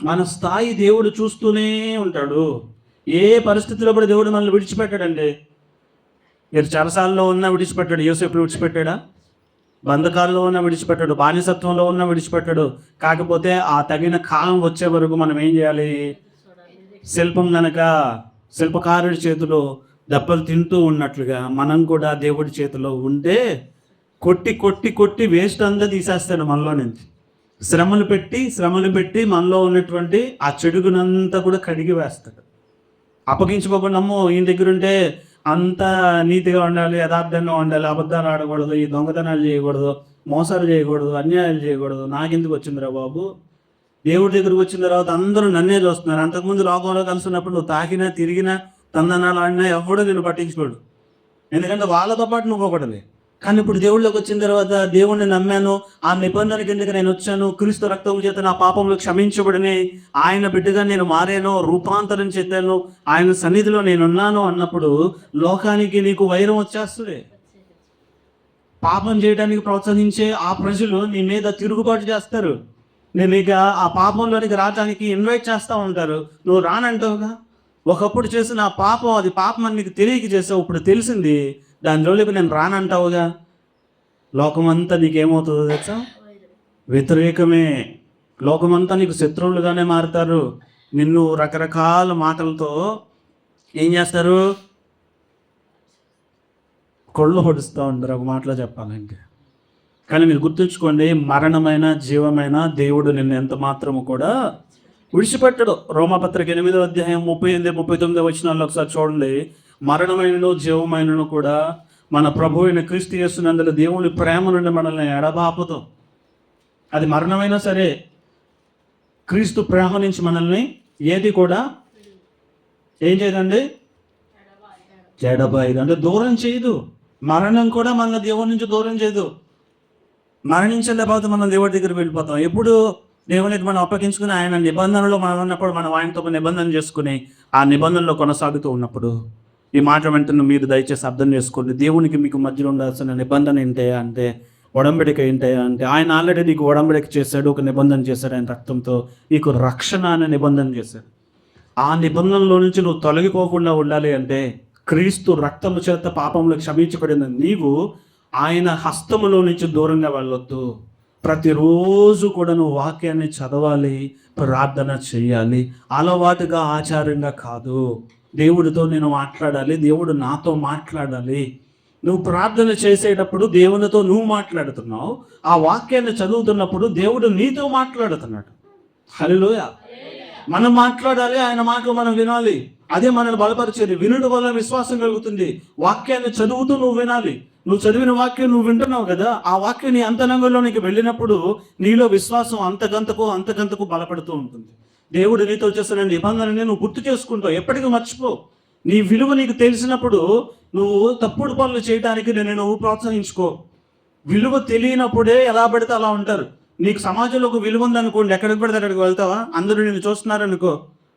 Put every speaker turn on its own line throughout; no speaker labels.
మన స్థాయి దేవుడు చూస్తూనే ఉంటాడు. ఏ పరిస్థితిలో కూడా దేవుడు మనల్ని విడిచిపెట్టాడండి. మీరు చెరసాలలో ఉన్నా విడిచిపెట్టాడు. యోసేపుని విడిచిపెట్టాడా? బంధకాల్లో ఉన్న విడిచిపెట్టాడు, బానిసత్వంలో ఉన్న విడిచిపెట్టాడు. కాకపోతే ఆ తగిన కాలం వచ్చే వరకు మనం ఏం చేయాలి? శిల్పం గనక శిల్పకారుడి చేతిలో దెబ్బలు తింటూ ఉన్నట్లుగా మనం కూడా దేవుడి చేతిలో ఉంటే కొట్టి కొట్టి కొట్టి వేస్ట్ అంతా తీసేస్తాడు మనలో నుంచి. శ్రమలు పెట్టి మనలో ఉన్నటువంటి ఆ చెడుగునంతా కూడా కడిగి వేస్తాడు. అప్పగించుకోకుండా అమ్మో ఈయన దగ్గర ఉంటే అంత నీతిగా ఉండాలి, యథార్థంగా ఉండాలి, అబద్ధాలు ఆడకూడదు, ఈ దొంగతనాలు చేయకూడదు, మోసాలు చేయకూడదు, అన్యాయాలు చేయకూడదు, నాకెందుకు వచ్చిందిరా బాబు. దేవుడి దగ్గరకు వచ్చిన తర్వాత అందరూ నన్నే చూస్తున్నారు. అంతకుముందు లోకంలో కలిసి ఉన్నప్పుడు నువ్వు తాకినా తిరిగినా తందనాలు ఆడినా ఎవడో నేను పట్టించుకోడు. ఎందుకంటే వాళ్ళతో పాటు నువ్వు ఒకటివి. కానీ ఇప్పుడు దేవుళ్ళకి వచ్చిన తర్వాత దేవుణ్ణి నమ్మాను, ఆ నిబంధన కిందకి నేను వచ్చాను, క్రీస్తు రక్తం చేత నా పాపంలో క్షమించబడినాయి, ఆయన బిడ్డగా నేను మారాను, రూపాంతరం చెందాను, ఆయన సన్నిధిలో నేనున్నాను అన్నప్పుడు లోకానికి నీకు వైరం వచ్చేస్తుంది. పాపం చేయడానికి ప్రోత్సహించే ఆ ప్రజలు నీ మీద తిరుగుబాటు చేస్తారు. నేను ఇక ఆ పాపంలోనికి రావడానికి ఇన్వైట్ చేస్తూ ఉంటారు. నువ్వు రానంటావుగా. ఒకప్పుడు చేసిన ఆ పాపం, అది పాపం అని నీకు తెలియక చేసావు, ఇప్పుడు తెలిసింది, దానిలోకి నేను రానంటావుగా. లోకమంతా నీకేమవుతుందో తెలుసా? వ్యతిరేకమే. లోకమంతా నీకు శత్రువులుగానే మారుతారు. నిన్ను రకరకాల మాటలతో ఏం చేస్తారు? కొళ్ళు పొడుస్తూ ఉంటారు, ఒక మాటలో చెప్పాలంటే. కానీ మీరు గుర్తుంచుకోండి, మరణమైన జీవమైన దేవుడు నిన్ను ఎంత మాత్రము కూడా విడిచిపెట్టడు. రోమాపత్రిక 8వ అధ్యాయం 38, 39 వచనాల్లో ఒకసారి చూడండి. మరణమైనను జీవమైనను కూడా మన ప్రభు అయిన క్రీస్తు యేసునందు దేవుని ప్రేమ నుండి మనల్ని ఎడబాపుతో. అది మరణమైనా సరే క్రీస్తు ప్రేమ నుంచి మనల్ని ఏది కూడా ఏం చేయదండి? ఎడబాయదు, అంటే దూరం చేయదు. మరణం కూడా మన దేవుడి నుంచి దూరం చేయదు. మరణించిన తర్వాత మనం దేవుడి దగ్గర వెళ్ళిపోతాం. ఎప్పుడు దేవునికి మనం అప్పగించుకుని ఆయన నిబంధనలో మనం ఉన్నప్పుడు మనం ఆయనతో నిబంధన చేసుకుని ఆ నిబంధనలో కొనసాగుతూ ఉన్నప్పుడు, ఈ మాట వెంటనే మీరు దయచేసి అర్థం చేసుకోండి. దేవునికి మీకు మధ్యలో ఉండాల్సిన నిబంధన ఏంటయా అంటే, ఒడంబడిక ఏంటయా అంటే, ఆయన ఆల్రెడీ నీకు ఒడంబడిక చేశాడు, ఒక నిబంధన చేశాడు. ఆయన రక్తంతో నీకు రక్షణ అనే నిబంధన చేశాడు. ఆ నిబంధనలో నుంచి నువ్వు తొలగిపోకుండా ఉండాలి అంటే, క్రీస్తు రక్తము చేత పాపంలో క్షమించబడిన నీవు ఆయన హస్తములో నుంచి దూరంగా వెళ్ళొద్దు. ప్రతిరోజు కూడా నువ్వు వాక్యాన్ని చదవాలి, ప్రార్థన చేయాలి. అలవాటుగా ఆచారంగా కాదు. దేవుడితో నేను మాట్లాడాలి, దేవుడు నాతో మాట్లాడాలి. నువ్వు ప్రార్థన చేసేటప్పుడు దేవునితో నువ్వు మాట్లాడుతున్నావు, ఆ వాక్యాన్ని చదువుతున్నప్పుడు దేవుడు నీతో మాట్లాడుతున్నాడు. హల్లెలూయా. మనం మాట్లాడాలి, ఆయన మాటలు మనం వినాలి. అదే మనల్ని బలపరిచేది. వినుడు వల్ల విశ్వాసం కలుగుతుంది. వాక్యాన్ని చదువుతూ నువ్వు వినాలి. నువ్వు చదివిన వాక్యం నువ్వు వింటున్నావు కదా, ఆ వాక్యం నీ అంతరంగంలోనికి వెళ్ళినప్పుడు నీలో విశ్వాసం అంతకంతకు బలపడుతూ ఉంటుంది. దేవుడు నీతో చేసిన నిబంధనని నువ్వు గుర్తు చేసుకుంటావు, ఎప్పటికీ మర్చిపో. నీ విలువ నీకు తెలిసినప్పుడు నువ్వు తప్పుడు పనులు చేయడానికి నువ్వు ప్రోత్సహించుకో. విలువ తెలియనప్పుడే ఎలా పడితే అలా ఉంటారు. నీకు సమాజంలో ఒక విలువ ఉందనుకోండి, ఎక్కడికి పడితే అక్కడికి వెళ్తావా? అందరూ నిన్ను చూస్తున్నారనుకో,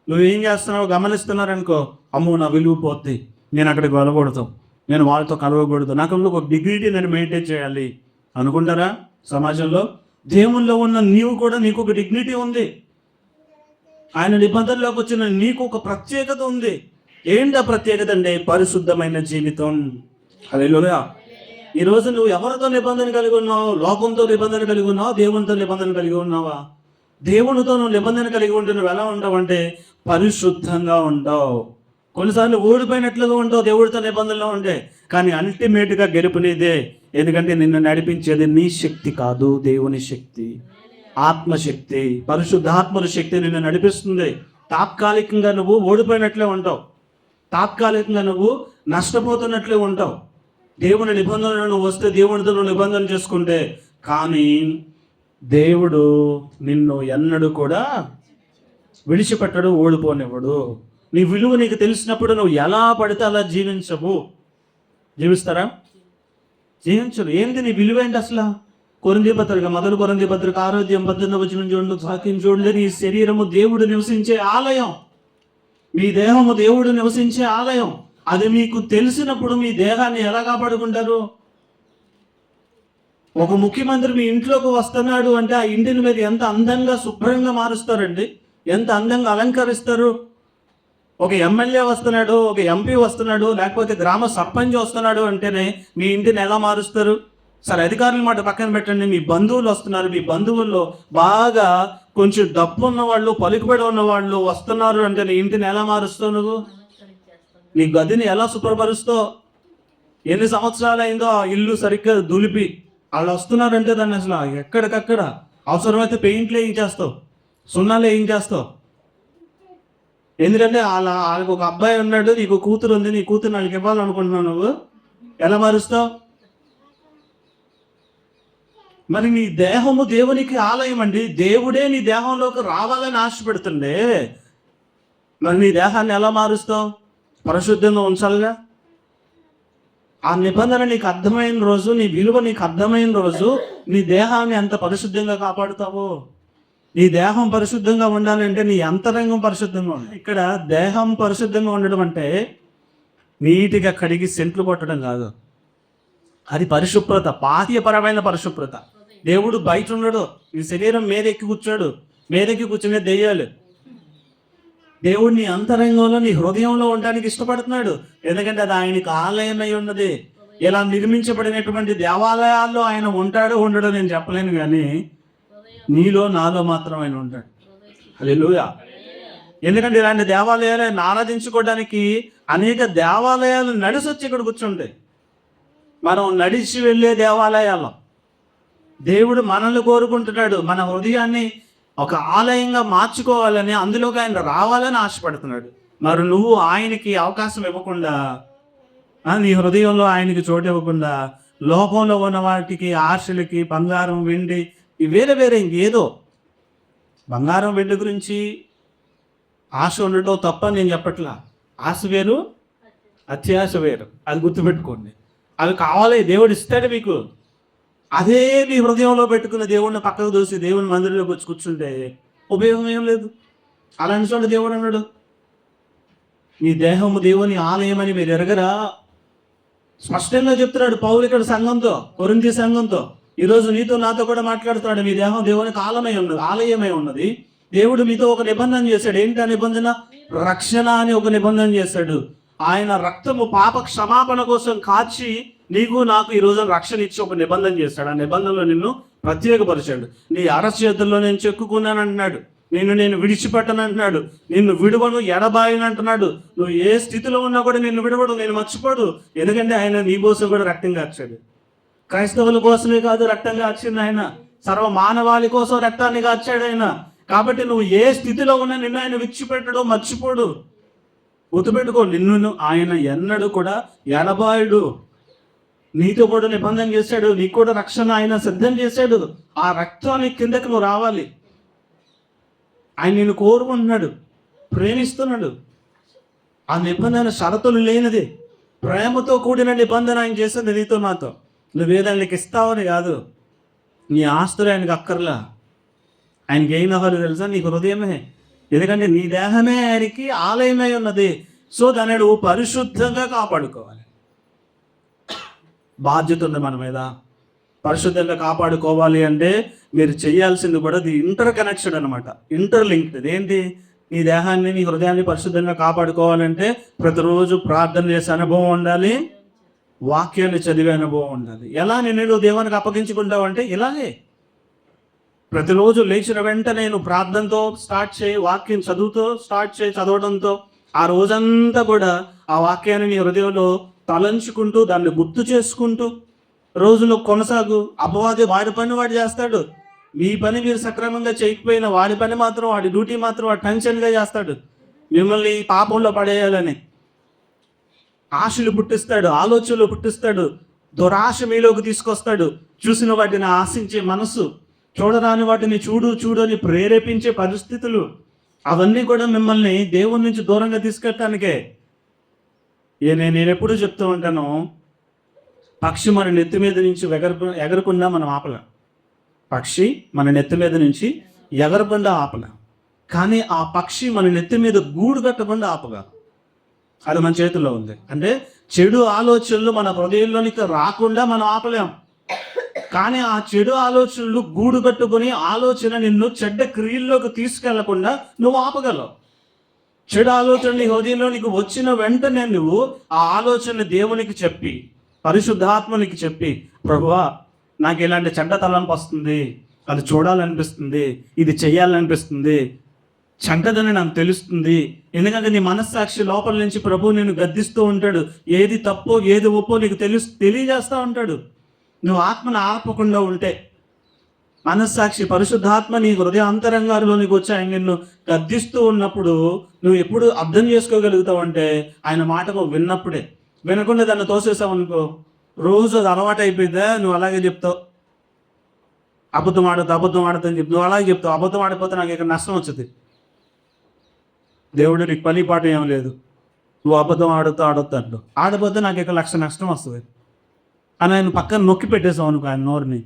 నువ్వేం చేస్తున్నావు గమనిస్తున్నారనుకో, అమ్మో నా విలువ పోద్ది, నేను అక్కడికి వెళ్ళకూడదు, నేను వాళ్ళతో కలవకూడదు, నాకు ఒక డిగ్నిటీ నేను మెయింటైన్ చేయాలి అనుకుంటారా? సమాజంలో దేవుల్లో ఉన్న నీవు కూడా నీకు ఒక డిగ్నిటీ ఉంది. ఆయన నిబంధనలోకి వచ్చిన నీకు ఒక ప్రత్యేకత ఉంది. ఏంటి ఆ ప్రత్యేకత అంటే? పరిశుద్ధమైన జీవితం. హల్లెలూయా. ఈరోజు నువ్వు ఎవరితో నిబంధన కలిగి ఉన్నావు? లోకంతో నిబంధన కలిగి ఉన్నావా? దేవునితో నిబంధన కలిగి ఉన్నావా? దేవునితో నువ్వు నిబంధన కలిగి ఉంటే నువ్వు ఎలా ఉంటావు అంటే పరిశుద్ధంగా ఉంటావు. కొన్నిసార్లు ఓడిపోయినట్లుగా ఉంటావు దేవుడితో నిబంధనలో ఉంటే, కానీ అల్టిమేట్గా గెలుపునేదే. ఎందుకంటే నిన్ను నడిపించేది నీ శక్తి కాదు, దేవుని శక్తి, ఆత్మశక్తి, పరిశుద్ధాత్మల శక్తి నిన్ను నడిపిస్తుంది. తాత్కాలికంగా నువ్వు ఓడిపోయినట్లే ఉంటావు, తాత్కాలికంగా నువ్వు నష్టపోతున్నట్లే ఉంటావు. దేవుని నిబంధనలు నువ్వు వస్తే దేవునితో నువ్వు నిబంధన చేసుకుంటే, కానీ దేవుడు నిన్ను ఎన్నడూ కూడా విడిచిపెట్టడు, ఓడిపోనివ్వడు. నీ విలువ నీకు తెలిసినప్పుడు నువ్వు ఎలా పడితే అలా జీవిస్తారా? జీవించరు. ఏంటి నీ విలువ ఏంటి అసలు? కొరింథీ పత్రిక 6:18 చూడండి, వాక్యం చూడండి. నీ శరీరము దేవుడు నివసించే ఆలయం, మీ దేహము దేవుడు నివసించే ఆలయం. అది మీకు తెలిసినప్పుడు మీ దేహాన్ని ఎలా కాపాడుకుంటారు? ఒక ముఖ్యమంత్రి మీ ఇంట్లోకి వస్తున్నాడు అంటే ఆ ఇంటిని మీరు ఎంత అందంగా శుభ్రంగా మారుస్తారండి. ఎంత అందంగా అలంకరిస్తారు. ఒక ఎమ్మెల్యే వస్తున్నాడు, ఒక ఎంపీ వస్తున్నాడు, లేకపోతే గ్రామ సర్పంచ్ వస్తున్నాడు అంటేనే మీ ఇంటిని ఎలా మారుస్తారు? సరే అధికారుల మాట పక్కన పెట్టండి, మీ బంధువులు వస్తున్నారు, మీ బంధువుల్లో బాగా కొంచెం డబ్బు ఉన్న వాళ్ళు, పలుకుబడి ఉన్న వాళ్ళు వస్తున్నారు అంటే నీ ఇంటిని ఎలా మారుస్తావు? నువ్వు నీ గదిని ఎలా శుభ్రపరుస్తావు? ఎన్ని సంవత్సరాలు అయిందో ఆ ఇల్లు సరిగ్గా దులిపి వాళ్ళు వస్తున్నారంటే దాన్ని అసలు ఎక్కడికక్కడ అవసరమైతే పెయింట్లు వేయించేస్తావు, సున్నాలు వేయించేస్తావు. ఎందుకంటే వాళ్ళకి ఒక అబ్బాయి ఉన్నాడు, నీకు కూతురు ఉంది, నీ కూతురు వాళ్ళకి ఇవ్వాలనుకుంటున్నావు. నువ్వు ఎలా మారుస్తావు? మరి నీ దేహము దేవునికి ఆలయం అండి. దేవుడే నీ దేహంలోకి రావాలని ఆశపెడుతుండే మరి నీ దేహాన్ని ఎలా మారుస్తావు? పరిశుద్ధంగా ఉంచాలిగా. ఆ నిబంధన నీకు అర్థమైన రోజు, నీ విలువ నీకు అర్థమైన రోజు నీ దేహాన్ని ఎంత పరిశుద్ధంగా కాపాడుతావో. నీ దేహం పరిశుద్ధంగా ఉండాలంటే నీ అంతరంగం పరిశుద్ధంగా ఉండాలి. ఇక్కడ దేహం పరిశుద్ధంగా ఉండడం అంటే నీటిగా కడిగి సెంట్లు కొట్టడం కాదు. అది పరిశుభ్రత, బాహ్యపరమైన పరిశుభ్రత. దేవుడు బయట ఉన్నాడు, ఈ శరీరం మీదెక్కి కూర్చోడు. మీదెక్కి కూర్చునే దెయ్యాలు. దేవుడు నీ అంతరంగంలో, నీ హృదయంలో ఉండడానికి ఇష్టపడుతున్నాడు. ఎందుకంటే అది ఆయనకు ఆలయమై ఉన్నది. ఇలా నిర్మించబడినటువంటి దేవాలయాల్లో ఆయన ఉంటాడు ఉండడు నేను చెప్పలేను, కానీ నీలో నాలో మాత్రం ఆయన ఉంటాడు. హల్లెలూయా. ఎందుకంటే ఇలాంటి దేవాలయాలను ఆరాధించుకోవడానికి అనేక దేవాలయాలు నడిచి వచ్చి ఇక్కడ కూర్చుంటాయి. మనం నడిచి వెళ్ళే దేవాలయాల్లో దేవుడు మనల్ని కోరుకుంటున్నాడు. మన హృదయాన్ని ఒక ఆలయంగా మార్చుకోవాలని, అందులోకి ఆయన రావాలని ఆశపడుతున్నాడు. మరి నువ్వు ఆయనకి అవకాశం ఇవ్వకుండా, నీ హృదయంలో ఆయనకి చోటు ఇవ్వకుండా, లోకంలో ఉన్న వాటికి, ఆశలకి, బంగారం వెండి వేరే వేరే ఇంకేదో, బంగారం వెండి గురించి ఆశ ఉండటం తప్ప నేను చెప్పట్లా. ఆశ వేరు, అత్యాశ వేరు. అది గుర్తుపెట్టుకోండి. అవి కావాలి, దేవుడు ఇస్తాడు మీకు. అదే మీ హృదయంలో పెట్టుకున్న దేవుడిని పక్కకు దూసి దేవుని మందిరంలోకి వచ్చి కూర్చుంటే ఉపయోగం ఏం లేదు. అలాంటి చోట దేవుడు అన్నాడు, ఈ దేహము దేవుని ఆలయం అని మీరు ఎరగరా? స్పష్టంగా చెప్తున్నాడు పౌలు ఇక్కడ సంఘంతో, కొరింథీ సంఘంతో. ఈరోజు నీతో నాతో కూడా మాట్లాడుతున్నాడు. మీ దేహం దేవునికి ఆలయమై ఉన్నది. దేవుడు మీతో ఒక నిబంధన చేశాడు. ఏంటి ఆ నిబంధన? రక్షణ అని ఒక నిబంధన చేశాడు. ఆయన రక్తము పాప క్షమాపణ కోసం కాచి నీకు నాకు ఈ రోజు రక్షణ ఇచ్చి ఒక నిబంధన చేశాడు. ఆ నిబంధనలో నిన్ను ప్రత్యేకపరిచాడు. నీ అరచేతుల్లో నేను చెక్కుకున్నాను అంటున్నాడు. నేను విడిచిపెట్టను అంటున్నాడు. నిన్ను విడువను, ఎడబాయను అంటున్నాడు. నువ్వు ఏ స్థితిలో ఉన్నా కూడా నిన్ను విడవడు, నేను మర్చిపోడు. ఎందుకంటే ఆయన నీ కోసం కూడా రక్తం కార్చాడు. క్రైస్తవుల కోసమే కాదు రక్తం కార్చింది ఆయన, సర్వ మానవాళి కోసం రక్తాన్ని కార్చాడు ఆయన. కాబట్టి నువ్వు ఏ స్థితిలో ఉన్నా నిన్ను ఆయన విడిచిపెట్టడు, మర్చిపోడు. గుర్తుపెట్టుకో, నిన్ను ఆయన ఎన్నడూ కూడా ఎడబాయుడు. నీతో కూడా నిబంధన చేశాడు. నీకు కూడా రక్షణ ఆయన సిద్ధం చేశాడు. ఆ రక్తాన్ని కిందకి నువ్వు రావాలి. ఆయన నిన్ను కోరుకుంటున్నాడు, ప్రేమిస్తున్నాడు. ఆ నిబంధన షరతులు లేనిది, ప్రేమతో కూడిన నిబంధన ఆయన చేసింది నీతో నాతో. నువ్వేదానికి ఇస్తావని కాదు. నీ ఆస్తులు ఆయనకి అక్కర్లా. ఆయనకి ఏం అవ్వాలి తెలుసా? నీ హృదయమే. ఎందుకంటే నీ దేహమే ఆయనకి ఆలయమై ఉన్నది. సో దాన్ని నువ్వు పరిశుద్ధంగా కాపాడుకోవాలి. బాధ్యత ఉంది మన మీద. పరిశుద్ధంగా కాపాడుకోవాలి అంటే మీరు చేయాల్సింది కూడా ఇది ఇంటర్ కనెక్షన్ అనమాట, ఇంటర్లింక్డ్. ఏంటి? నీ దేహాన్ని, నీ హృదయాన్ని పరిశుద్ధంగా కాపాడుకోవాలంటే ప్రతిరోజు ప్రార్థన చేసే అనుభవం ఉండాలి, వాక్యాన్ని చదివే అనుభవం ఉండాలి. ఎలా నేను దేవునికి అప్పగించుకుంటావు అంటే ఇలాగే ప్రతిరోజు లేచిన వెంటనే నువ్వు ప్రార్థనతో స్టార్ట్ చేయి, వాక్యం చదువుతో స్టార్ట్ చేయి. చదవడంతో ఆ రోజంతా కూడా ఆ వాక్యాన్ని నీ హృదయంలో తలంచుకుంటూ, దాన్ని గుర్తు చేసుకుంటూ రోజులో కొనసాగు. అపవాది వాడి పని వాడు చేస్తాడు. మీ పని మీరు సక్రమంగా చేయకపోయినా వాడి పని మాత్రం, వాడి డ్యూటీ మాత్రం వాడు టెన్షన్గా చేస్తాడు. మిమ్మల్ని పాపంలో పడేయాలని ఆశలు పుట్టిస్తాడు, ఆలోచనలు పుట్టిస్తాడు, దురాశ మీలోకి తీసుకొస్తాడు. చూసిన వాటిని ఆశించే మనసు, చూడరాని వాటిని చూడు అని ప్రేరేపించే పరిస్థితులు, అవన్నీ కూడా మిమ్మల్ని దేవుని నుంచి దూరంగా తీసుకెళ్ళటానికే. నేను ఎప్పుడూ చెప్తూ ఉంటాను, పక్షి మన నెత్తి మీద నుంచి ఎగరకుండా మనం ఆపలేం. పక్షి మన నెత్తి మీద నుంచి ఎగరకుండా ఆపలేం, కానీ ఆ పక్షి మన నెత్తి మీద గూడు కట్టకుండా ఆపగా. అది మన చేతుల్లో ఉంది. అంటే చెడు ఆలోచనలు మన హృదయంలోనికి రాకుండా మనం ఆపలేం. కానీ ఆ చెడు ఆలోచనలు గూడు కట్టుకుని ఆలోచన నిన్ను చెడ్డ క్రియల్లోకి తీసుకెళ్లకుండా నువ్వు ఆపగలవు. చెడు ఆలోచన నీ హృదయంలో నీకు వచ్చిన వెంటనే నువ్వు ఆ ఆలోచన దేవునికి చెప్పి, పరిశుద్ధాత్మనికి చెప్పి, ప్రభువా నాకు ఇలాంటి చెడ్డ తలంపు వస్తుంది, అది చూడాలనిపిస్తుంది, ఇది చెయ్యాలనిపిస్తుంది, చెడ్డదని నాకు తెలుస్తుంది. ఎందుకంటే నీ మనస్సాక్షి లోపల నుంచి ప్రభువు నిన్ను గద్దిస్తూ ఉంటాడు. ఏది తప్పో ఏది ఒప్పో నీకు తెలియజేస్తూ ఉంటాడు. నువ్వు ఆత్మను ఆపకుండా ఉంటే, మనస్సాక్షి పరిశుద్ధాత్మ నీ హృదయ అంతరంగాల్లోనికి వచ్చి ఆయన నిన్ను గద్దిస్తూ ఉన్నప్పుడు నువ్వు ఎప్పుడు అర్థం చేసుకోగలుగుతావు అంటే ఆయన మాటకు విన్నప్పుడే. వినకుండా దాన్ని తోసేసావు అనుకో, రోజు అది అలవాటు అయిపోయిందా, నువ్వు అలాగే చెప్తావు. అబద్ధం ఆడుతని చెప్పి నువ్వు అలాగే చెప్తావు. అబద్ధం ఆడిపోతే నాకు ఇక్కడ నష్టం వచ్చింది. దేవుడు నీకు పని పాట ఏం లేదు, నువ్వు అబద్ధం ఆడొద్దు ఆడిపోతే నాకు ఇక్కడ 1,00,000 నష్టం వస్తుంది అని ఆయన పక్కన నొక్కి పెట్టేసావు అనుకో ఆయన నోరుని.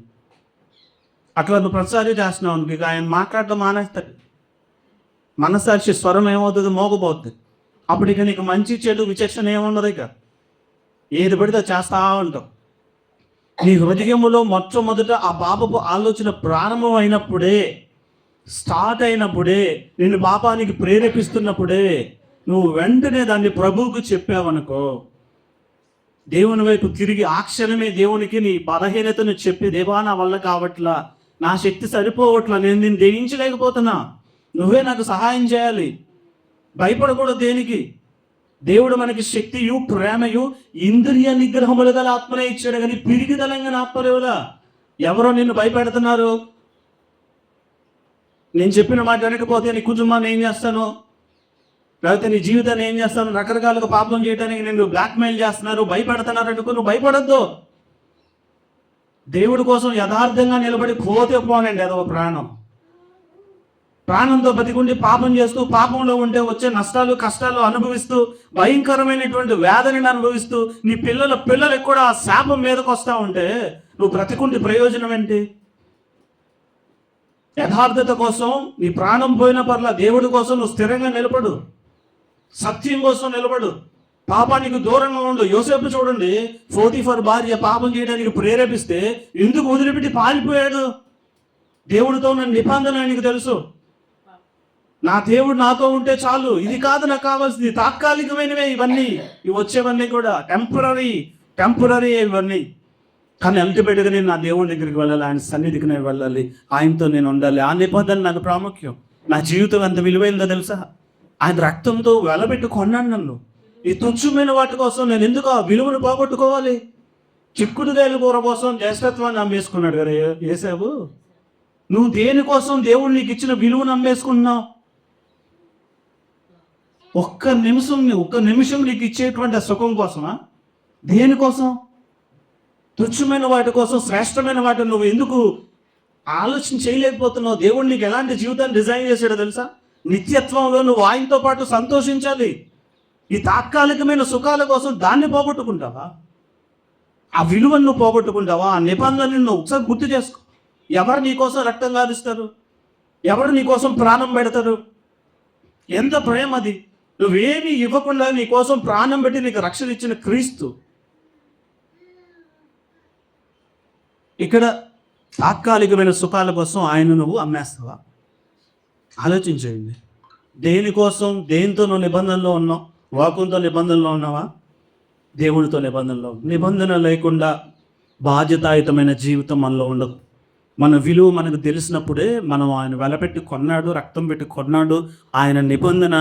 అట్లా నువ్వు ప్రతిసారి చేస్తున్నావు అనుకో, ఇక ఆయన మాట్లాడటం మానేస్తాడు. మనస్సాక్షి స్వరం ఏమవుతుంది, మోగపోతుంది. అప్పుడు ఇక నీకు మంచి చెడు విచక్షణ ఏముండదు. ఇక ఏది పడితే చేస్తా ఉంటావు. నీ హృదయములో మొట్టమొదట ఆ పాపపు ఆలోచన ప్రారంభం అయినప్పుడే, స్టార్ట్ అయినప్పుడే, నిన్ను పాపానికి ప్రేరేపిస్తున్నప్పుడే నువ్వు వెంటనే దాన్ని ప్రభువుకు చెప్పావనుకో, దేవుని వైపు తిరిగి ఆ క్షణమే దేవునికి నీ బలహీనతను చెప్పి, దేవా నా వల్ల కావట్లా, నా శక్తి సరిపోవట్లా, నేను నిన్ను జయించలేకపోతున్నా, నువ్వే నాకు సహాయం చేయాలి. భయపడకూడదు దేనికి. దేవుడు మనకి శక్తియు ప్రేమయు ఇంద్రియ నిగ్రహములు గల ఆత్మనే ఇచ్చాడు, కానీ పిరిగిదలంగా ఆత్మలేవులా. ఎవరో నిన్ను భయపెడుతున్నారు, నేను చెప్పిన మాట వెనకపోతే నీ కుటుంబాన్ని ఏం చేస్తాను, లేకపోతే నీ జీవితాన్ని ఏం చేస్తాను, రకరకాలుగా పాపం చేయడానికి నిన్ను బ్లాక్మెయిల్ చేస్తున్నారు, భయపెడుతున్నారు అనుకో, నువ్వు భయపడద్దు. దేవుడి కోసం యథార్థంగా నిలబడి పోతే పోనండి అదొక ప్రాణంతో బతికుండి పాపం చేస్తూ, పాపంలో ఉంటే వచ్చే నష్టాలు కష్టాలు అనుభవిస్తూ, భయంకరమైనటువంటి వ్యాధిని అనుభవిస్తూ, నీ పిల్లలకు కూడా ఆ శాపం మీదకి వస్తూ ఉంటే నువ్వు బ్రతికుండి ప్రయోజనం ఏంటి? యథార్థత కోసం నీ ప్రాణం పోయిన పర్లా దేవుడి కోసం నువ్వు స్థిరంగా నిలబడు, సత్యం కోసం నిలబడు, పాపానికి దూరంగా ఉండు. యోసేపు చూడండి, పోతీఫర్ భార్య పాపం చేయడానికి ప్రేరేపిస్తే ఎందుకు వదిలిపెట్టి పారిపోయాడు? దేవుడితో ఉన్న నిబంధన ఆయనకు తెలుసు. నా దేవుడు నాతో ఉంటే చాలు, ఇది కాదు నాకు కావాల్సింది, తాత్కాలికమైనవే ఇవన్నీ, ఇవి వచ్చేవన్నీ కూడా టెంపరీ ఇవన్నీ. కానీ అల్టిమేట్గా నేను నా దేవుడి దగ్గరికి వెళ్ళాలి, ఆయన సన్నిధికి నేను వెళ్ళాలి, ఆయనతో నేను ఉండాలి. ఆ నిబంధన నాకు ప్రాముఖ్యం. నా జీవితం ఎంత విలువైందో తెలుసా? ఆయన రక్తంతో వెలబెట్టు కొన్నాను నన్ను. ఈ తుచ్చమైన వాటి కోసం నేను ఎందుకు ఆ విలువను పోగొట్టుకోవాలి? చిక్కుడుగాయల కూర కోసం జ్యేష్ఠత్వాన్ని అమ్మేసుకున్నాడు కదా యేసేపు. నువ్వు దేనికోసం దేవుడు నీకు ఇచ్చిన విలువను అమ్మేసుకున్నావు? ఒక్క నిమిషం నీకు ఇచ్చేటువంటి ఆ సుఖం కోసమా? దేనికోసం? తుచ్చమైన వాటి కోసం, శ్రేష్టమైన వాటిని నువ్వు ఎందుకు ఆలోచన చేయలేకపోతున్నావు? దేవుడు నీకు ఎలాంటి జీవితాన్ని డిజైన్ చేశాడో తెలుసా? నిత్యత్వంలో నువ్వు ఆయనతో పాటు సంతోషించాలి. ఈ తాత్కాలికమైన సుఖాల కోసం దాన్ని పోగొట్టుకుంటావా? ఆ విలువను నువ్వు పోగొట్టుకుంటావా? ఆ నిబంధనని నువ్వు ఒకసారి గుర్తు చేసుకో. ఎవరు నీ కోసం రక్తం గారుస్తారు? ఎవరు నీ కోసం ప్రాణం పెడతారు? ఎంత ప్రేమ అది! నువ్వేమీ ఇవ్వకుండా నీ కోసం ప్రాణం పెట్టి నీకు రక్షణ ఇచ్చిన క్రీస్తు. ఇక్కడ తాత్కాలికమైన సుఖాల కోసం ఆయన నువ్వు అమ్మేస్తావా? ఆలోచించేయండి. దేనికోసం, దేనితో నువ్వు నిబంధనలో ఉన్నావు? వాక్యంతో నిబంధనలో ఉన్నావా? దేవుడితో నిబంధన లేకుండా బాధ్యతాయుతమైన జీవితం మనలో ఉండదు. మన విలువ మనకు తెలిసినప్పుడే, మనం ఆయన వెలపెట్టి కొన్నాడు, రక్తం పెట్టి కొన్నాడు, ఆయన నిబంధన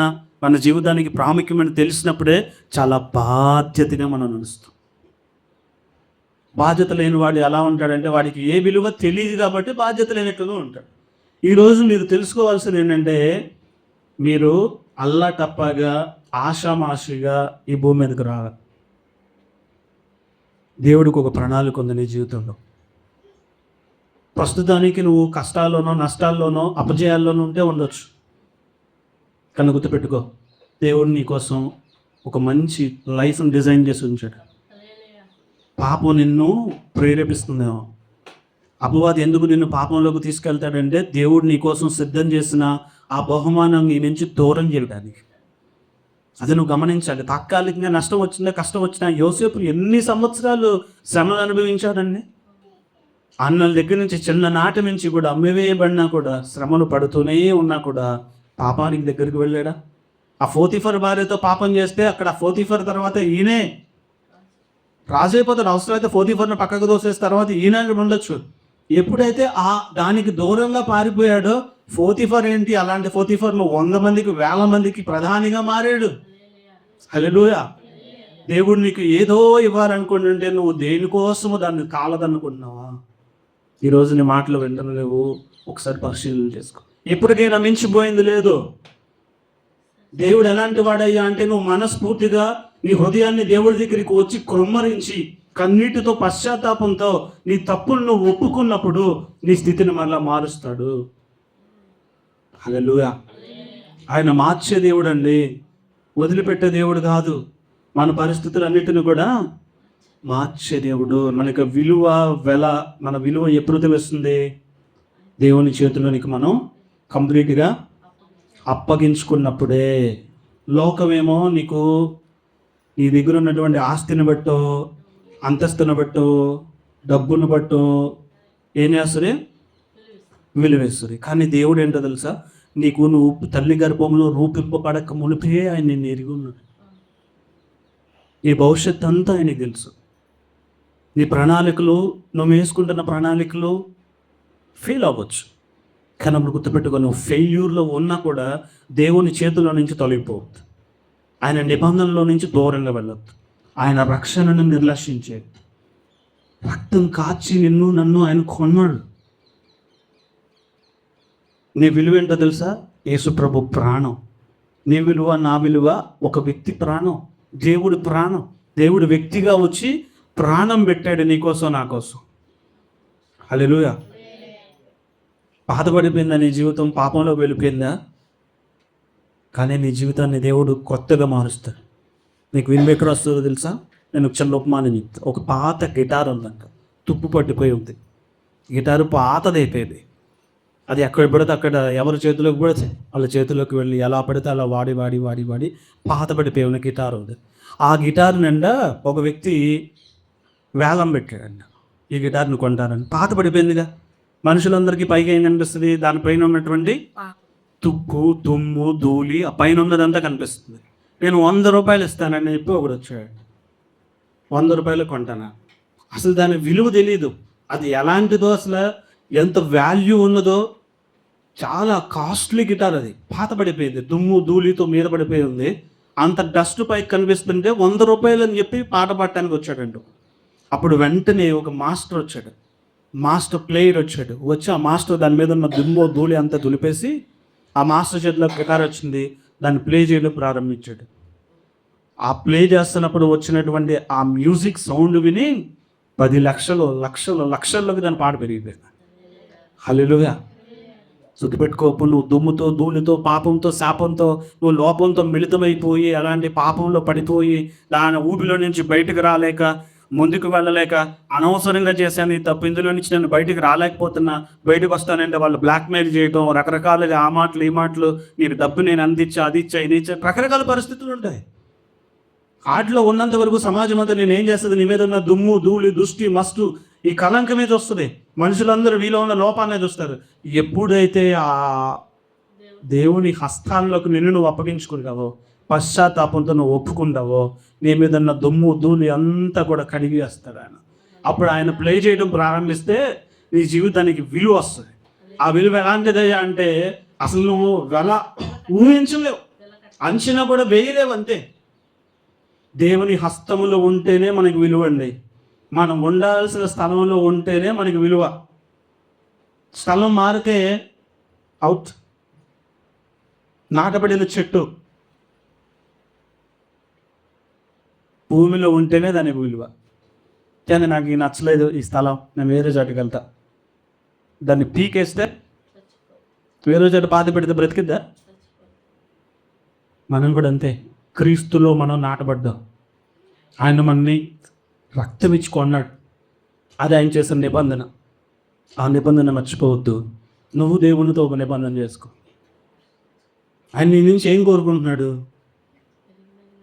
మన జీవితానికి ప్రాముఖ్యమని తెలిసినప్పుడే చాలా బాధ్యతగా మనం నడుస్తాం. బాధ్యత లేని వాడు ఎలా ఉంటాడంటే, వాడికి ఏ విలువ తెలియదు కాబట్టి బాధ్యత లేనట్టుగా ఉంటాడు. ఈరోజు మీరు తెలుసుకోవాల్సింది ఏంటంటే, మీరు అల్లాటప్పగా ఆషామాషిగా ఈ భూమి మీదకి రావాలి. దేవుడికి ఒక ప్రణాళిక ఉంది నీ జీవితంలో. ప్రస్తుతానికి నువ్వు కష్టాల్లోనో, నష్టాల్లోనో, అపజయాల్లోనో ఉంటే ఉండొచ్చు. కానీ గుర్తుపెట్టుకో, దేవుడు నీ కోసం ఒక మంచి లైఫ్ని డిజైన్ చేసి ఉంచాడు. పాపం నిన్ను ప్రేరేపిస్తుందేమో. అపవాది ఎందుకు నిన్ను పాపంలోకి తీసుకెళ్తాడంటే, దేవుడు నీ కోసం సిద్ధం చేసిన ఆ బహుమానం నీ నుంచి దూరం చేయడానికి. అది నువ్వు గమనించాలి. తాత్కాలికంగా నష్టం వచ్చిందా, కష్టం వచ్చినా, యోసేపు ఎన్ని సంవత్సరాలు శ్రమలు అనుభవించాడండి. అన్నల దగ్గర నుంచి చిన్ననాటి నుంచి కూడా అమ్మివేయబడినా కూడా శ్రమలు పడుతూనే ఉన్నా కూడా పాపానికి దగ్గరికి వెళ్ళాడా? ఆ పోతీఫర్ భార్యతో పాపం చేస్తే అక్కడ ఆ పోతీఫర్ తర్వాత ఈయనే రాజు అయిపోతాడు. అవసరమైతే పోతీఫర్ను పక్కకు దోసేసిన తర్వాత ఈయన ఉండొచ్చు. ఎప్పుడైతే ఆ దానికి దూరంగా పారిపోయాడో పోతీఫర్ ఏంటి, అలాంటి పోతీఫర్లు 100 మందికి 1000 మందికి ప్రధానిగా మారాడు. హల్లెలూయా. దేవుడు నీకు ఏదో ఇవ్వాలనుకుంటుంటే నువ్వు దేనికోసము దాన్ని కాలదనుకుంటున్నావా? ఈరోజు నీ మాటలు వింటున్న నువ్వు ఒకసారి పరిశీలన చేసుకో. ఎప్పటికైనా మించిపోయింది లేదు. దేవుడు ఎలాంటి వాడయ్యా అంటే నువ్వు మనస్ఫూర్తిగా నీ హృదయాన్ని దేవుడి దగ్గరికి వచ్చి కృమ్మరించి కన్నీటితో పశ్చాత్తాపంతో నీ తప్పులు నువ్వు ఒప్పుకున్నప్పుడు నీ స్థితిని మళ్ళా మారుస్తాడు. హల్లెలూయా. ఆయన మార్చే దేవుడు అండి, వదిలిపెట్టే దేవుడు కాదు. మన పరిస్థితులన్నిటిని కూడా మార్చే దేవుడు. మనకి విలువ మన విలువ ఎప్పుడు తెలుస్తుంది? దేవుని చేతిలోనికి మనం కంప్లీట్గా అప్పగించుకున్నప్పుడే. లోకమేమో నీకు నీ దగ్గర ఉన్నటువంటి ఆస్తిని బట్టో, అంతస్తుని బట్టో, డబ్బును బట్టో ఏం చేస్తుంది? విలువేస్తుంది. కానీ దేవుడు ఏంటో తెలుసా? నువ్వు తల్లి గర్భంలో రూపింపబడక మునిపే ఆయన నిన్ను ఎరిగి ఉన్నాడు. నీ భవిష్యత్తు అంతా ఆయనకి తెలుసు. నీ ప్రణాళికలు, నువ్వు వేసుకుంటున్న ప్రణాళికలు ఫెయిల్ అవ్వచ్చు. కానీ అప్పుడు గుర్తుపెట్టుకో, నువ్వు ఫెయిల్యూర్లో ఉన్నా కూడా దేవుని చేతుల్లో నుంచి తొలగిపోవద్దు. ఆయన నిబంధనలో నుంచి దూరంగా వెళ్ళొద్దు. ఆయన రక్షణను నిర్లక్షించేది. రక్తం కాచి నన్ను ఆయన కొన్నాడు. నీ విలువ ఏంటో తెలుసా? యేసు ప్రభు ప్రాణం. నీ విలువ, నా విలువ ఒక వ్యక్తి ప్రాణం, దేవుడి ప్రాణం. దేవుడు వ్యక్తిగా వచ్చి ప్రాణం పెట్టాడు నీకోసం, నా కోసం. హల్లెలూయా. బాధపడిపోయిందా నీ జీవితం? పాపంలో వెళ్ళిపోయిందా? కానీ నీ జీవితాన్ని దేవుడు కొత్తగా మారుస్తాడు. నీకు విలువ ఎక్కడ వస్తుందో తెలుసా? నేను చిన్న ఉపమానం చెప్తా. ఒక పాత గిటార్ ఉందంట, తుప్పు పట్టిపోయి ఉంది. గిటారు పాతదైపోయింది. అది ఎక్కడ పడితే అక్కడ ఎవరి చేతిలోకి పడితే వాళ్ళ చేతిలోకి వెళ్ళి ఎలా పడితే అలా వాడి వాడి వాడి వాడి పాత పడిపోయి ఉన్న గిటార్ ఉంది. ఆ గిటార్ నిండా ఒక వ్యక్తి వేలం పెట్టాడండి, ఈ గిటార్ని కొంటారని. పాత పడిపోయిందిగా. మనుషులందరికీ పైగా ఏం కనిపిస్తుంది? దానిపైన ఉన్నటువంటి తుప్పు, దుమ్ము, ధూళి, ఆ పైన ఉన్నదంతా కనిపిస్తుంది. నేను 100 రూపాయలు ఇస్తానని చెప్పి ఒకడు వచ్చాడు. 100 రూపాయలు కొంటానా? అసలు దాని విలువ తెలీదు. అది ఎలాంటిదో, అసలు ఎంత వాల్యూ ఉన్నదో. చాలా కాస్ట్లీ గిటార్. అది పాత పడిపోయింది, దుమ్ము ధూళితో మీద పడిపోయి ఉంది. అంత డస్ట్ పైకి కనిపిస్తుంటే 100 రూపాయలు అని చెప్పి పాట పాడటానికి వచ్చాడంటూ. అప్పుడు వెంటనే ఒక మాస్టర్ వచ్చాడు, మాస్టర్ ప్లేయర్ వచ్చాడు. వచ్చి ఆ మాస్టర్ దాని మీద ఉన్న దుమ్ము ధూళి అంతా దులిపేసి ఆ మాస్టర్ చేతిలో గిటార్ వచ్చింది, దాన్ని ప్లే చేయడం ప్రారంభించాడు. ఆ ప్లే చేస్తున్నప్పుడు వచ్చినటువంటి ఆ మ్యూజిక్ సౌండ్ విని 10 లక్షలు లక్షల్లోకి దాని పాట పెరిగిపోయింది. హల్లెలూయా. సుఖపెట్టుకోపు. నువ్వు దుమ్ముతో, ధూళితో, పాపంతో, శాపంతో, నువ్వు లోపంతో మిళితమైపోయి అలాంటి పాపంలో పడిపోయి దాని ఊపిలో నుంచి బయటకు రాలేక, ముందుకు వెళ్ళలేక, అనవసరంగా చేశాను ఈ తప్పు, ఇందులో నుంచి నేను బయటకు రాలేకపోతున్నా, బయటకు వస్తానంటే వాళ్ళు బ్లాక్మెయిల్ చేయడం, రకరకాలుగా ఆ మాటలు ఈ మాటలు, నీకు డబ్బు నేను అందించా, అది ఇచ్చా, ఇది ఇచ్చా, రకరకాల పరిస్థితులు ఉంటాయి. వాటిలో ఉన్నంత వరకు సమాజం అంతా నేను ఏం చేస్తుంది? నీ మీద ఉన్న దుమ్ము ధూళి దుష్టి మస్టు ఈ కలంక మీద వస్తుంది. మనుషులందరూ వీలో ఉన్న లోపాన్ని చూస్తారు. ఎప్పుడైతే ఆ దేవుని హస్తాల్లోకి నిన్ను నువ్వు అప్పగించుకుంటావో, పశ్చాత్తాపంతో నువ్వు ఒప్పుకుంటావో, నీ మీద ఉన్న దుమ్ము ధూళి అంతా కూడా కడిగి వేస్తాడు ఆయన. అప్పుడు ఆయన ప్లే చేయడం ప్రారంభిస్తే నీ జీవితానికి విలువ వస్తుంది. ఆ విలువ ఎలాంటిదయ్యా అంటే అసలు నువ్వు ఊహించలేవు, అంచనా కూడా వేయలేవు. అంతే. దేవుని హస్తములో ఉంటేనే మనకి విలువ అండి. మనం ఉండాల్సిన స్థలంలో ఉంటేనే మనకి విలువ. స్థలం మారితే అవుట్. నాటబడిన చెట్టు భూమిలో ఉంటేనే దానికి విలువ. కానీ నాకు ఈ నచ్చలేదు ఈ స్థలం, నేను వేరే చోటుకి వెళ్తా. దాన్ని పీకేస్తే వేరే చోట పాతి పెడితే బ్రతికిద్దా? మనం కూడా అంతే. క్రీస్తులో మనం నాటబడ్డాం. ఆయన మనని రక్తం ఇచ్చి కొన్నాడు. అది ఆయన చేసిన నిబంధన. ఆ నిబంధన మర్చిపోవద్దు. నువ్వు దేవునితో ఒక నిబంధన చేసుకో. ఆయన నీ నుంచి ఏం కోరుకుంటున్నాడు?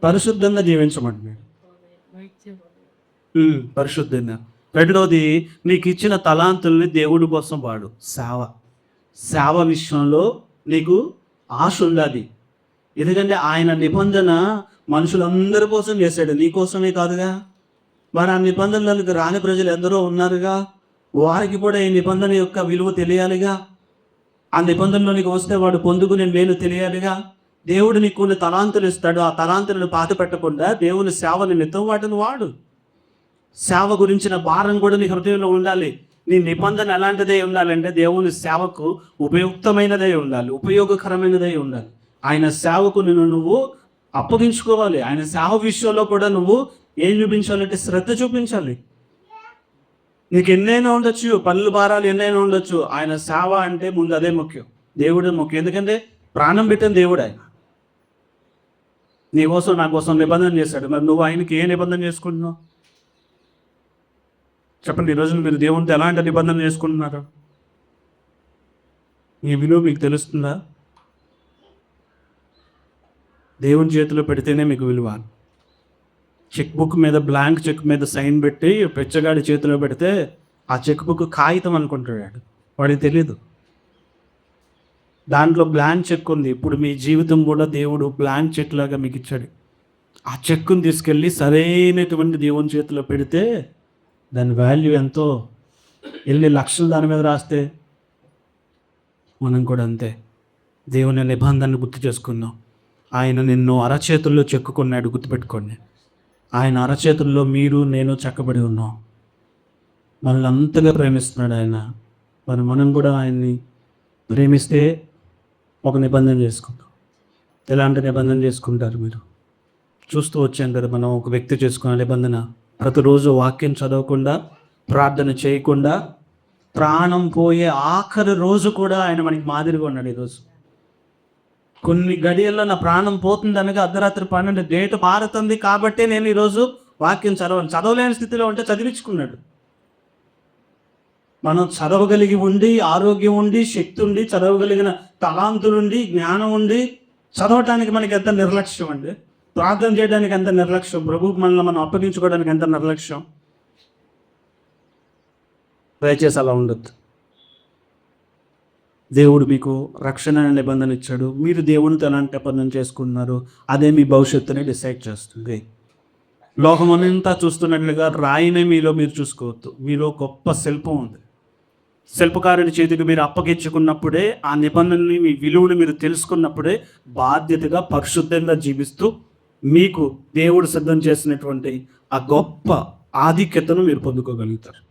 పరిశుద్ధంగా జీవించమంటున్నాడు. పరిశుద్ధంగా రెండోది, నీకు ఇచ్చిన తలాంతుల్ని దేవుడి కోసం వాడు. సేవ విషయంలో నీకు ఆశ ఉండాలి. ఎందుకంటే ఆయన నిబంధన మనుషులందరి కోసం చేశాడు, నీ కోసమే కాదుగా. మరి ఆ నిబంధనలకు రాని ప్రజలు ఎందరో ఉన్నారుగా, వారికి కూడా ఈ నిబంధన యొక్క విలువ తెలియాలిగా. ఆ నిబంధనలోనికి వస్తే వాడు పొందుకునే మేలు తెలియాలిగా. దేవుడు నీకు కొన్ని తలాంతులు ఇస్తాడు, ఆ తలాంతులను పాత పెట్టకుండా దేవుని సేవ నిమిత్తం వాటిని వాడు. సేవ గురించిన భారం కూడా నీ హృదయంలో ఉండాలి. నీ నిబంధన ఎలాంటిదే ఉండాలంటే దేవుని సేవకు ఉపయుక్తమైనదే ఉండాలి, ఉపయోగకరమైనదే ఉండాలి. ఆయన సేవకు నువ్వు అప్పగించుకోవాలి. ఆయన సేవ విషయంలో కూడా నువ్వు ఏం చూపించాలంటే శ్రద్ధ చూపించాలి. నీకు ఎన్నైనా ఉండొచ్చు, పనులు భారాలు ఎన్నైనా ఉండొచ్చు, ఆయన సేవ అంటే ముందు అదే ముఖ్యం, దేవుడే ముఖ్యం. ఎందుకంటే ప్రాణం పెట్టిన దేవుడు ఆయన. నీ కోసం నా కోసం నిబంధన చేశాడు. మరి నువ్వు ఆయనకి ఏ నిబంధన చేసుకుంటున్నావు చెప్పండి. ఈరోజు మీరు దేవునితో ఎలాంటి నిబంధన చేసుకుంటున్నారు? ఈ విలువ మీకు తెలుస్తుందా? దేవుని చేతిలో పెడితేనే మీకు విలువ. చెక్ బుక్ మీద, బ్లాంక్ చెక్ మీద సైన్ పెట్టి పెచ్చగాడి చేతిలో పెడితే ఆ చెక్ బుక్ కాగితం అనుకుంటాడు, వాడికి తెలియదు దాంట్లో బ్లాంక్ చెక్ ఉంది. ఇప్పుడు మీ జీవితం కూడా దేవుడు బ్లాంక్ చెక్ లాగా మీకు ఇచ్చాడు. ఆ చెక్కుని తీసుకెళ్ళి సరైనటువంటి దేవుని చేతిలో పెడితే దాని వాల్యూ ఎంతో. ఎన్ని లక్షలు దాని మీద రాస్తే మనం కూడా అంతే. దేవుని నిబంధనను గుర్తు చేసుకుందాం. ఆయన నిన్ను అరచేతుల్లో చెక్కుకున్నాడు, గుర్తుపెట్టుకోండి. ఆయన అరచేతుల్లో మీరు నేను చెక్కబడి ఉన్నాం. మనల్ని అంతగా ప్రేమిస్తున్నాడు ఆయన. మరి మనం కూడా ఆయన్ని ప్రేమిస్తే ఒక నిబంధన చేసుకుంటాం. ఎలాంటి నిబంధన చేసుకుంటారు మీరు? చూస్తూ వచ్చాం కదా మనం ఒక వ్యక్తి చేసుకున్న నిబంధన. ప్రతిరోజు వాక్యం చదవకుండా, ప్రార్థన చేయకుండా, ప్రాణం పోయే ఆఖరి రోజు కూడా ఆయన మనకి మాదిరిగా ఉన్నాడు. ఈరోజు కొన్ని గడియల్లో నా ప్రాణం పోతుంది అనగా అర్ధరాత్రి 12 డేట్ మారుతుంది కాబట్టి నేను ఈరోజు వాక్యం చదవలేని స్థితిలో ఉంటే చదివించుకున్నాడు. మనం చదవగలిగి ఉండి, ఆరోగ్యం ఉండి, శక్తి ఉండి, చదవగలిగిన తలాంతులుండి, జ్ఞానం ఉండి, చదవటానికి మనకి ఎంత నిర్లక్ష్యం అండి. ప్రార్థన చేయడానికి ఎంత నిర్లక్ష్యం, ప్రభువుకి మనల్ని మనం అప్పగించుకోవడానికి ఎంత నిర్లక్ష్యం. దయచేసి అలా ఉండొద్దు. దేవుడు మీకు రక్షణ అనే నిబంధన ఇచ్చాడు. మీరు దేవునితో ఎలాంటి నిబంధన చేసుకున్నారు, అదే మీ భవిష్యత్తుని డిసైడ్ చేస్తుంది. లోకమంతా చూస్తున్నట్లుగా రాయినే మీలో మీరు చూసుకోవద్దు. మీలో గొప్ప శిల్పం ఉంది. శిల్పకారుడి చేతికి మీరు అప్పగించుకున్నప్పుడే, ఆ నిబంధనని, మీ విలువను మీరు తెలుసుకున్నప్పుడే బాధ్యతగా పరిశుద్ధంగా జీవిస్తూ మీకు దేవుడు సిద్ధం చేసినటువంటి ఆ గొప్ప ఆధిక్యతను మీరు పొందుకోగలుగుతారు.